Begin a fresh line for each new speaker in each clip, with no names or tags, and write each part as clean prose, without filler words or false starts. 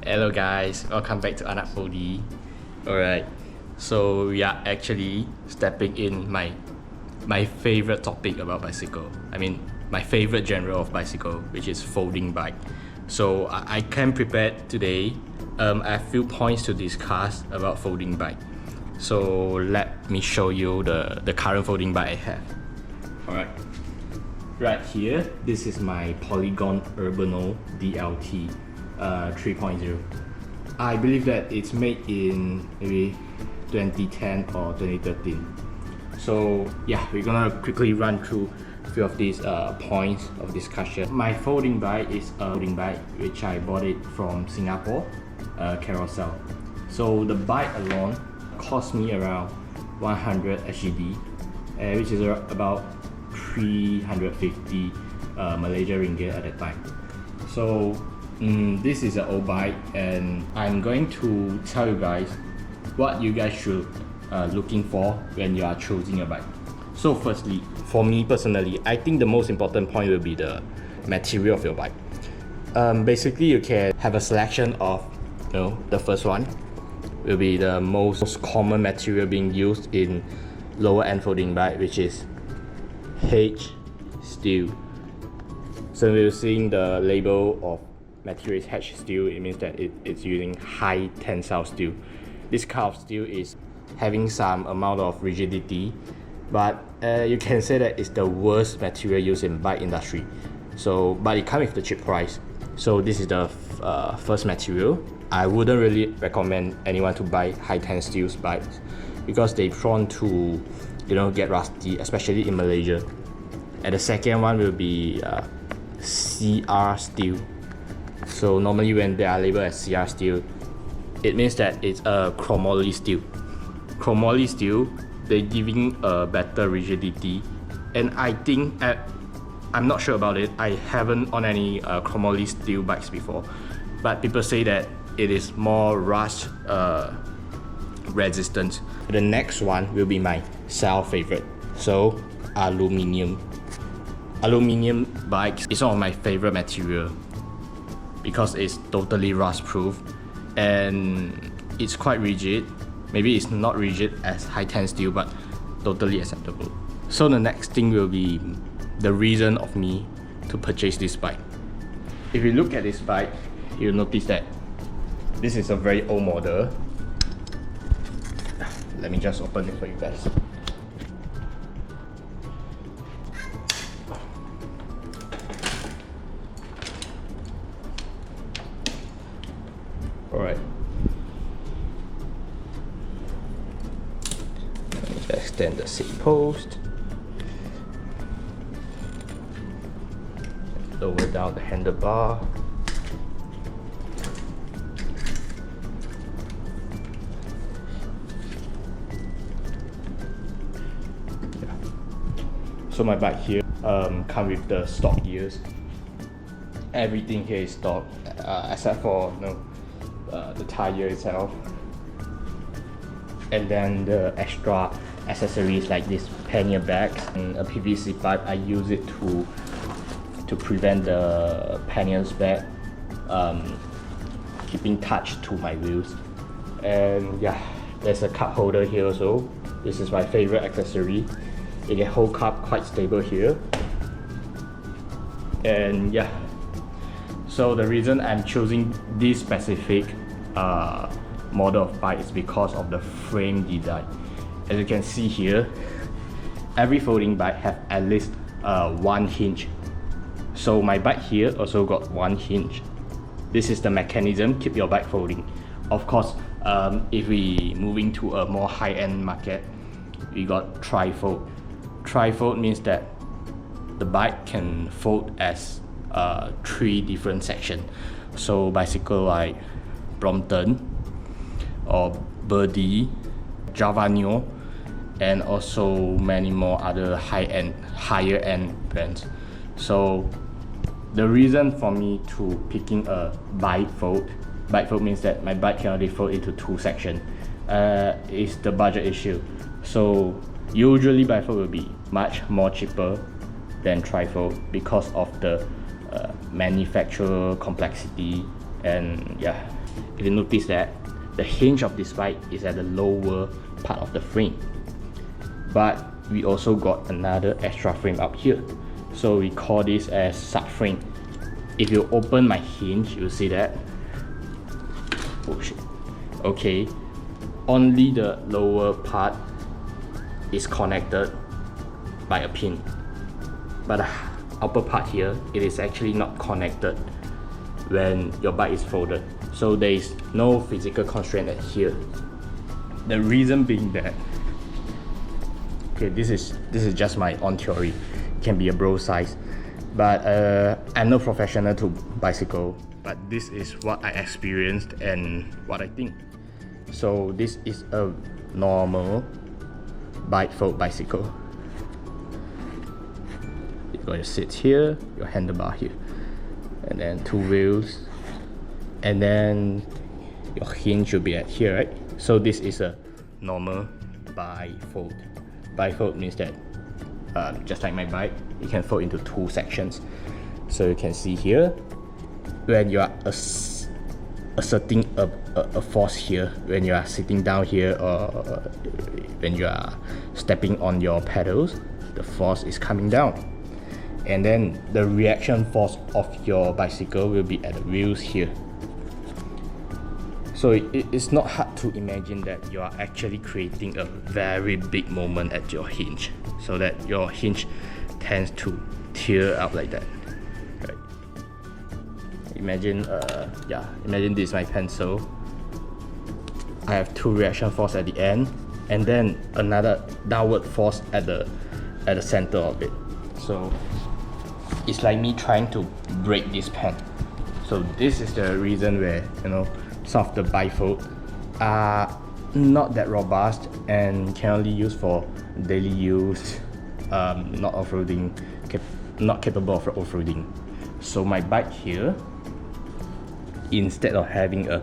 Hello guys, welcome back to Foldie. Alright, so we are actually stepping in my favorite topic about bicycle. I mean, my favorite genre of bicycle, which is folding bike. So I came prepared today. I have few points to discuss about folding bike. So let me show you the current folding bike I have. Alright, right here, this is my Polygon Urbano DLT 3.0. I believe that it's made in maybe 2010 or 2013. So yeah, we're gonna quickly run through a few of these points of discussion. My folding bike is a folding bike which I bought it from Singapore, Carousel. So the bike alone cost me around 100 SGD, which is about 350 Malaysia ringgit at that time. So this is an old bike, and I'm going to tell you guys what you guys should looking for when you are choosing a bike. So firstly, for me personally, I think the most important point will be the material of your bike. Basically, you can have a selection of, the first one will be the most common material being used in lower end folding bike, which is H steel. So we're seeing the label of material is H steel. It means that it's using high tensile steel. This kind of steel is having some amount of rigidity, but you can say that it's the worst material used in bike industry. So, but it comes with the cheap price. So this is the first material. I wouldn't really recommend anyone to buy high tensile steel bikes because they're prone to get rusty, especially in Malaysia. And the second one will be CR steel. So normally when they are labeled as CR steel, it means that it's a chromoly steel. Chromoly steel, they're giving a better rigidity, and I think I'm not sure about it. I haven't on any chromoly steel bikes before, but people say that it is more rust resistant. The next one will be my favorite. So aluminium bikes is one of my favorite material because it's totally rust proof and it's quite rigid. Maybe it's not rigid as high tension steel, but totally acceptable. So the next thing will be the reason of me to purchase this bike. If you look at this bike, you'll notice that this is a very old model. Let me just open it for you guys. Alright. Let me extend the seat post. Lower down the handlebar. So my bike here come with the stock gears. Everything here is stock, except for the tire itself, and then the extra accessories like this pannier bag and a PVC pipe. I use it to prevent the panniers back keeping touch to my wheels. And yeah, there's a cup holder here also. This is my favorite accessory. You can hold cup quite stable here. And yeah, so the reason I'm choosing this specific model of bike is because of the frame design. As you can see here, every folding bike have at least one hinge. So my bike here also got one hinge. This is the mechanism keep your bike folding. Of course, if we moving to a more high-end market, we got tri-fold. Tri-fold means that the bike can fold as 3 different sections. So bicycle like Brompton or Birdie, Javanio, and also many more other higher end brands. So the reason for me to picking a bifold means that my bike can only fold into 2 sections. Is the budget issue. So usually bifold will be much more cheaper than trifold because of the manufacturer complexity, and yeah. if you notice that the hinge of this bike is at the lower part of the frame, but we also got another extra frame up here, so we call this as subframe. If you open my hinge, you'll see that, oh shit, okay, only the lower part is connected by a pin, but the upper part here, it is actually not connected when your bike is folded, so there is no physical constraint at here. The reason being that, okay, this is just my own theory, it can be a bro size, but I'm no professional to bicycle, but this is what I experienced and what I think. So this is a normal bike fold bicycle. You're going to sit here, your handlebar here, and then two wheels, and then your hinge should be at here, right? So this is a normal bifold. Bifold means that just like my bike, you can fold into two sections. So you can see here, when you are asserting a force here, when you are sitting down here, or when you are stepping on your pedals, the force is coming down, and then the reaction force of your bicycle will be at the wheels here. So it's not hard to imagine that you are actually creating a very big moment at your hinge, so that your hinge tends to tear out like that. Right. Imagine, imagine this is my pencil. I have two reaction force at the end, and then another downward force at the center of it. So it's like me trying to break this pen. So this is the reason where, you know, some of the bifold are not that robust and can only use for daily use, not off-roading, not capable of off-roading. So my bike here, instead of having a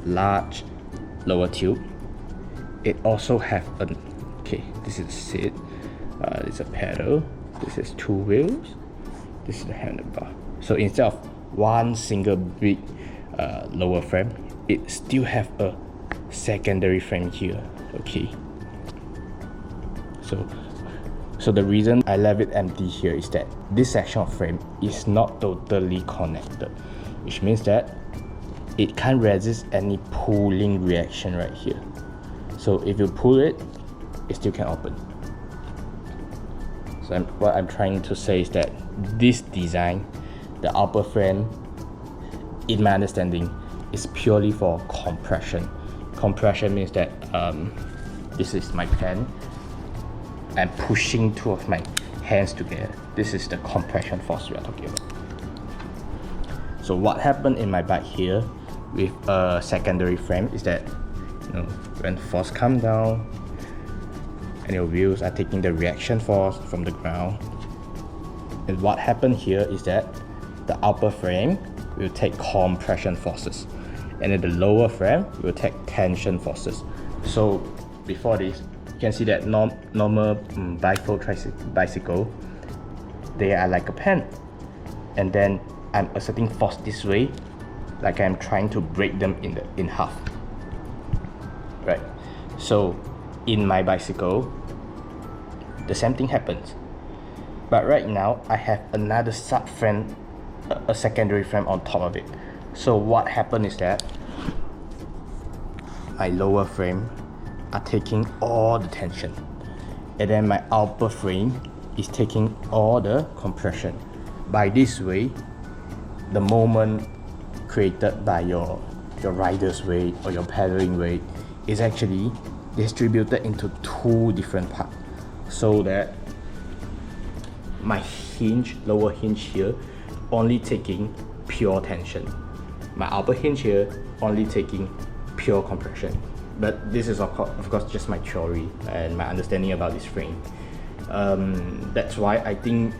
large lower tube, it also have an, okay, this is a seat, this is a pedal, this is two wheels, this is the handlebar. So instead of one single big lower frame, it still have a secondary frame here. Okay, so the reason I left it empty here is that this section of frame is not totally connected, which means that it can't resist any pulling reaction right here. So if you pull it, it still can open. So what I'm trying to say is that this design, the upper frame, in my understanding, is purely for compression. Compression means that this is my pen, I'm pushing two of my hands together. This is the compression force we are talking about. So what happened in my bike here with a secondary frame is that, you know, when force come down and your wheels are taking the reaction force from the ground, and what happened here is that the upper frame will take compression forces, and then the lower frame will take tension forces. So before this, you can see that normal bifold bicycle, they are like a pen, and then I'm asserting force this way, like I'm trying to break them in half, right? So in my bicycle, the same thing happens, but right now I have another sub frame, a secondary frame on top of it. So what happened is that my lower frame are taking all the tension, and then my upper frame is taking all the compression. By this way, the moment created by your rider's weight or your pedaling weight is actually distributed into two different parts, so that my hinge, lower hinge here, only taking pure tension, my upper hinge here only taking pure compression. But this is of course just my theory and my understanding about this frame. That's why I think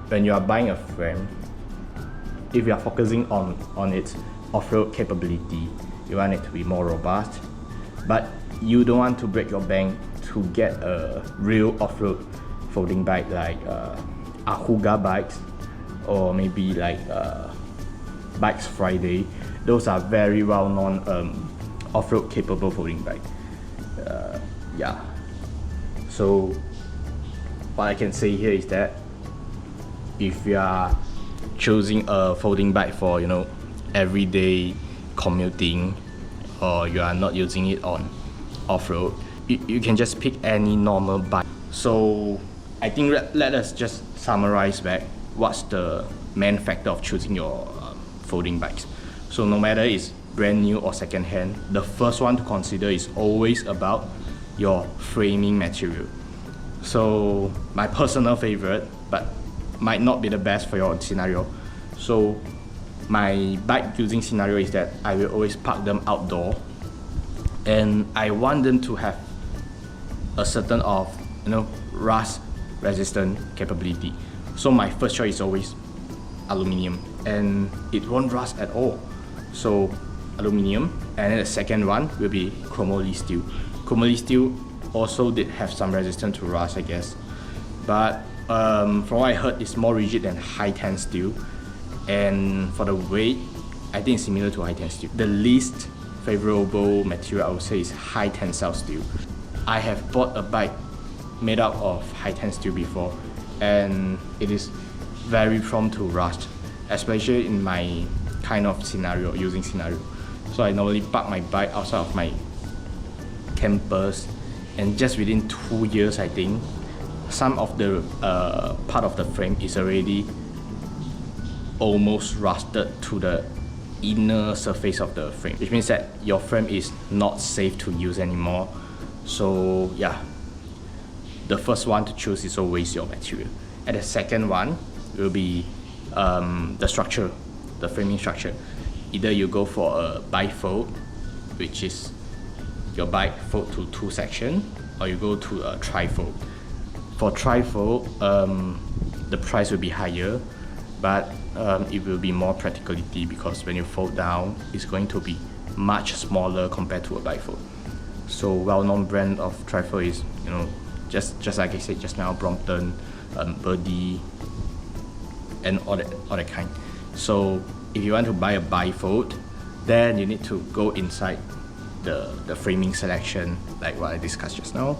when you are buying a frame, if you are focusing on its off-road capability, you want it to be more robust, but you don't want to break your bank to get a real off-road folding bike like Ahooga bikes, or maybe like Bikes Friday, those are very well-known off-road capable folding bike. Yeah. So what I can say here is that if you are choosing a folding bike for, you know, everyday commuting, or you are not using it on off-road, you can just pick any normal bike. So I think let us just summarize back what's the main factor of choosing your folding bikes. So no matter it's brand new or second hand, the first one to consider is always about your framing material. So my personal favorite, but might not be the best for your scenario. So my bike using scenario is that I will always park them outdoor, and I want them to have a certain of, you know, rust resistant capability. So my first choice is always aluminium, and it won't rust at all. So aluminium, and then the second one will be chromoly steel. Chromoly steel also did have some resistance to rust, I guess, but from what I heard, it's more rigid than high-ten steel, and for the weight, I think it's similar to high-ten steel. The least favorable material I would say is high tensile steel. I have bought a bike made up of high-ten steel before, and it is very prone to rust, especially in my kind of scenario, using scenario. So I normally park my bike outside of my campus, and just within 2 years, I think, some of the part of the frame is already almost rusted to the inner surface of the frame, which means that your frame is not safe to use anymore. So yeah, the first one to choose is always your material, and the second one will be the structure, the framing structure. Either you go for a bifold, which is your bike fold to 2 sections, or you go to a trifold. For trifold, the price will be higher, but it will be more practicality, because when you fold down, it's going to be much smaller compared to a bifold. So well-known brand of trifold is, you know, just like I said just now, Brompton, Birdie, and all that kind. So if you want to buy a bifold, then you need to go inside the framing selection, like what I discussed just now.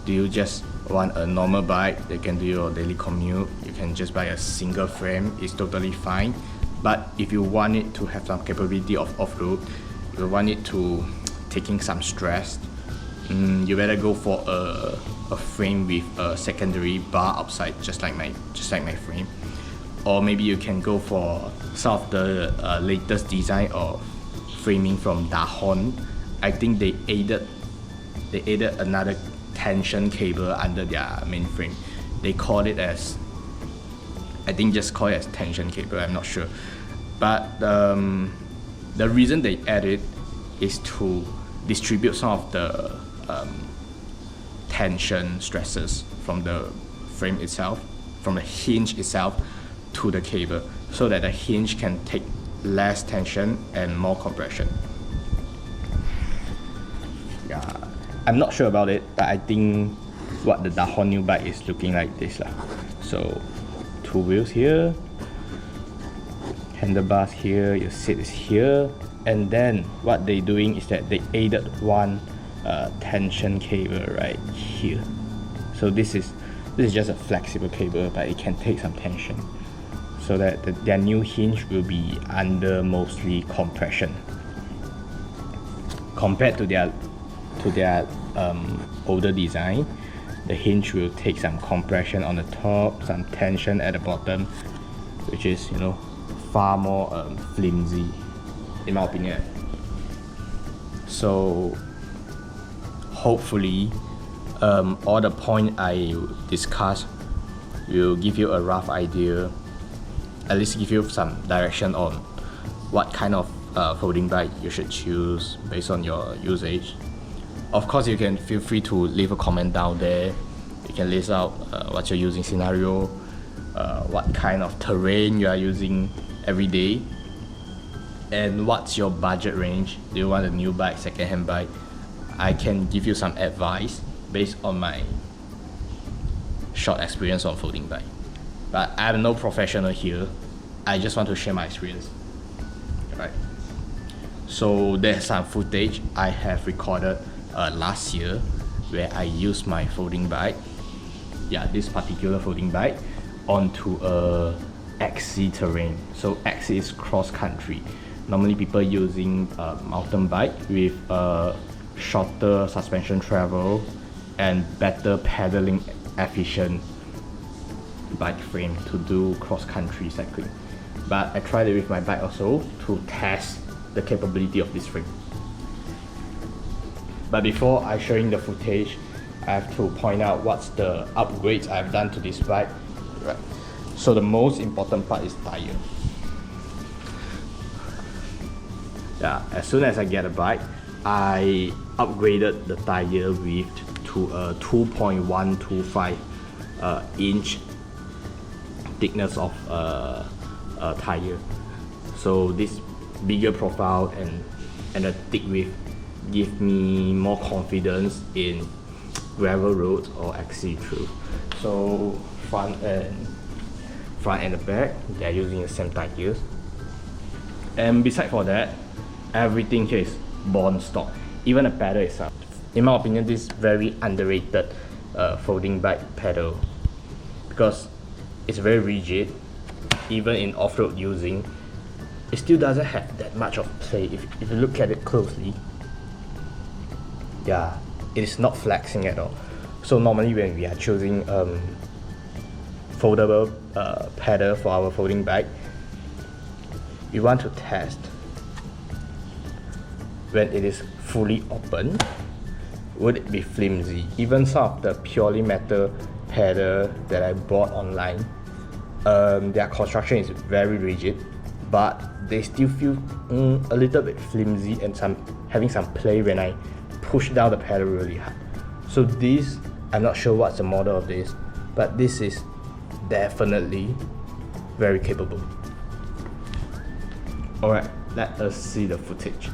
Do you just want a normal bike that can do your daily commute? You can just buy a single frame, it's totally fine. But if you want it to have some capability of off-road, you want it to taking some stress, you better go for a frame with a secondary bar outside, just like my frame. Or maybe you can go for some of the latest design of framing from Dahon. I think they added another tension cable under their main frame. They call it as, I think just call it as tension cable, I'm not sure. But the reason they added is to distribute some of the tension stresses from the frame itself, from the hinge itself to the cable, so that the hinge can take less tension and more compression. Yeah, I'm not sure about it, but I think what the Dahon new bike is looking like this lah. So 2 wheels here, handlebars here, your seat is here, and then what they doing is that they added one tension cable right here. So this is just a flexible cable, but it can take some tension, so that their new hinge will be under mostly compression compared to their older design. The hinge will take some compression on the top, some tension at the bottom, which is, you know, far more flimsy in my opinion. So hopefully all the point I discussed will give you a rough idea, at least give you some direction on what kind of folding bike you should choose based on your usage. Of course, you can feel free to leave a comment down there. You can list out what you're using scenario, what kind of terrain you are using every day, and what's your budget range. Do you want a new bike, second-hand bike? I can give you some advice based on my short experience on folding bike. But I'm no professional here. I just want to share my experience. Right. So there's some footage I have recorded last year where I used my folding bike, this particular folding bike, onto a XC terrain. So XC is cross country. Normally people using a mountain bike with a shorter suspension travel and better pedaling efficient bike frame to do cross country cycling. But I tried it with my bike also to test the capability of this frame. But before I showing the footage, I have to point out what's the upgrades I've done to this bike. Right. So the most important part is tire. As soon as I get a bike, I upgraded the tire width to a 2.125 inch thickness of tire. So this bigger profile and a thick width give me more confidence in gravel roads or XC through. So front and the back, they're using the same tires. And besides for that, everything here is born stock. Even the pedal itself. In my opinion, this is very underrated folding bike pedal because it's very rigid. Even in off-road using, it still doesn't have that much of play. If you look at it closely, it is not flexing at all. So normally when we are choosing foldable pedal for our folding bike, we want to test when it is fully open, would it be flimsy? Even some of the purely metal pedal that I bought online, their construction is very rigid, but they still feel a little bit flimsy and having some play when I push down the pedal really hard. So this, I'm not sure what's the model of this, but this is definitely very capable. Alright, let us see the footage.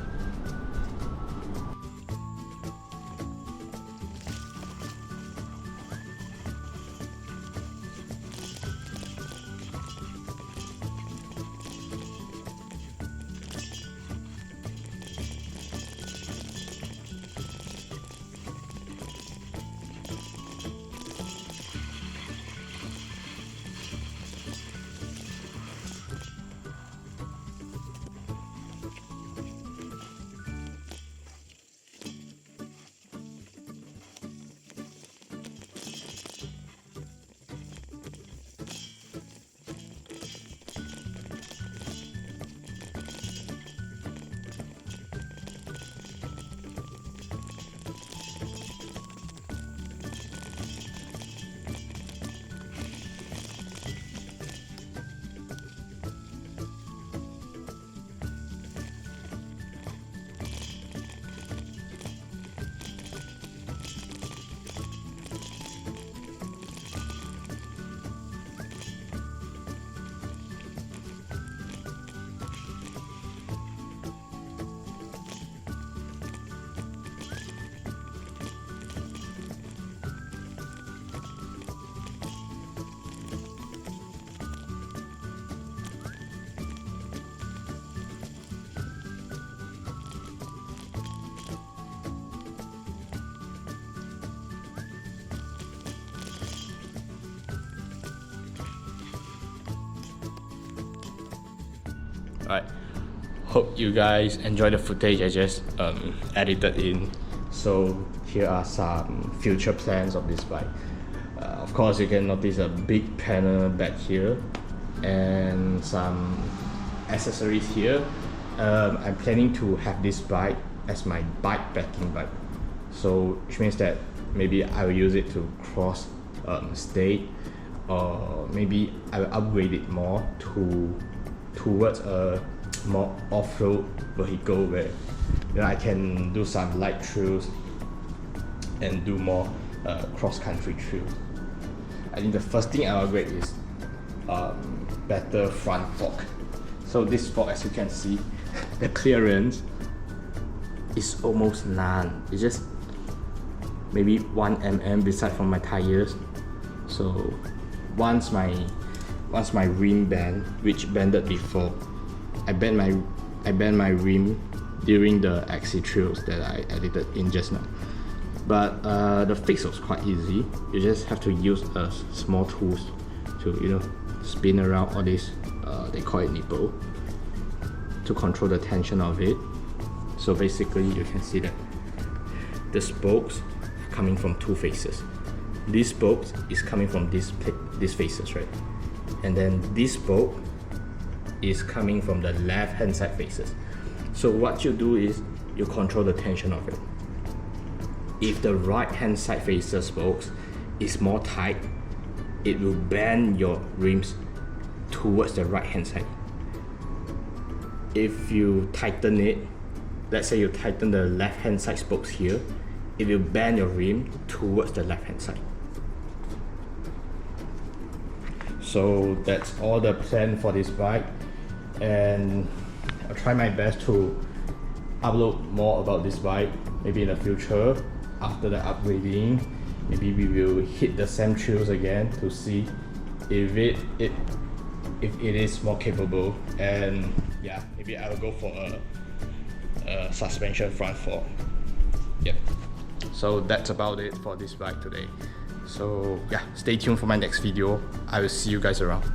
Alright, hope you guys enjoy the footage I just edited in. So here are some future plans of this bike. Of course, you can notice a big panel back here and some accessories here. I'm planning to have this bike as my bike packing bike. So which means that maybe I will use it to cross state, or maybe I will upgrade it more towards a more off-road vehicle where I can do some light trails and do more cross-country trails. I think the first thing I'll upgrade is better front fork. So this fork, as you can see, the clearance is almost none. It's just maybe 1 mm beside from my tires. So once my rim bend, which bended before, I bend my rim during the XC trails that I edited in just now. But the fix was quite easy. You just have to use a small tools to spin around all this, they call it nipple, to control the tension of it. So basically you can see that the spokes coming from two faces. This spoke is coming from these faces, right? And then this spoke is coming from the left hand side faces. So what you do is you control the tension of it. If the right hand side faces spokes is more tight, it will bend your rims towards the right hand side. If you tighten it, let's say you tighten the left hand side spokes here, it will bend your rim towards the left hand side. So that's all the plan for this bike, and I'll try my best to upload more about this bike maybe in the future. After the upgrading, maybe we will hit the same trails again to see if it is more capable, and yeah, maybe I will go for a suspension front fork. Yep. So that's about it for this bike today. So yeah, stay tuned for my next video. I will see you guys around.